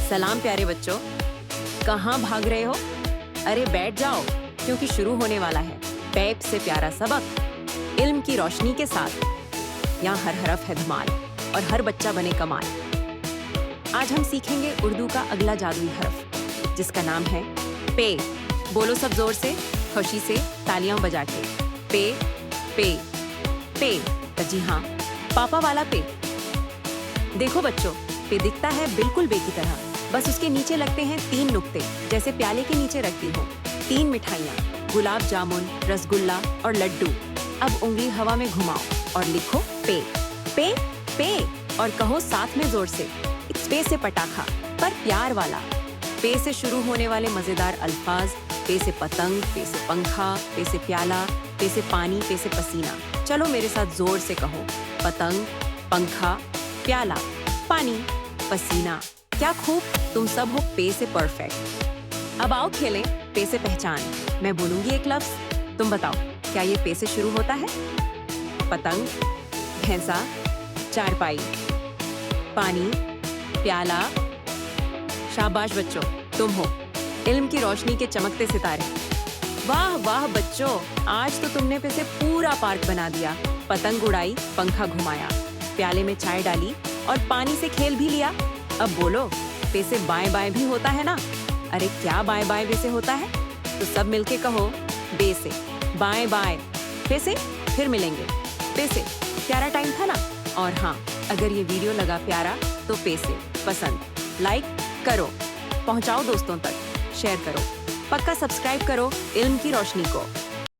सलाम प्यारे बच्चों, कहाँ भाग रहे हो? अरे बैठ जाओ, क्योंकि शुरू होने वाला है पेप से प्यारा सबक, इल्म की रोशनी के साथ। यहाँ हर हरफ है धमाल और हर बच्चा बने कमाल। आज हम सीखेंगे उर्दू का अगला जादुई हरफ, जिसका नाम है पे। बोलो सब जोर से, खुशी से, तालियां बजा के। पे पे पे। तो जी हाँ, पापा वाला पे। देखो बच्चों, पे दिखता है बिल्कुल बे की तरह, बस उसके नीचे लगते हैं 3 नुक्ते, जैसे प्याले के नीचे रखती हो 3 मिठाइयाँ, गुलाब जामुन, रसगुल्ला और लड्डू। अब उंगली हवा में घुमाओ और लिखो पे पे पे, और कहो साथ में जोर से, पे से पटाखा पर प्यार वाला। पे से शुरू होने वाले मजेदार अल्फाज, पे से पतंग, पे से पंखा, पे से प्याला, पे से पानी, पे से पसीना। चलो मेरे साथ जोर से कहो, पतंग, पंखा, प्याला, पानी, पसीना। क्या खूब, तुम सब हो पे से परफेक्ट। अब आओ खेलें पे से पहचान। मैं बोलूंगी एक लफ्ज, तुम बताओ क्या ये पे से शुरू होता है? पतंग, भैंसा, चारपाई, पानी, प्याला। शाबाश बच्चों, तुम हो इल्म की रोशनी के चमकते सितारे। वाह वाह बच्चों, आज तो तुमने पे से पूरा पार्क बना दिया। पतंग उड़ाई, पंखा घुमाया, प्याले में चाय डाली और पानी से खेल भी लिया। अब बोलो, पे से बाएं बाएं भी होता है ना? अरे क्या बाएं बाएं बे से होता है? तो सब मिलके कहो, बे से बाएं बाएं, पे से फिर मिलेंगे। पे से प्यारा टाइम था ना? और हाँ, अगर ये वीडियो लगा प्यारा तो पे से पसंद, लाइक करो, पहुंचाओ दोस्तों तक, शेयर करो, पक्का सब्सक्राइब करो इल्म की रोशनी को।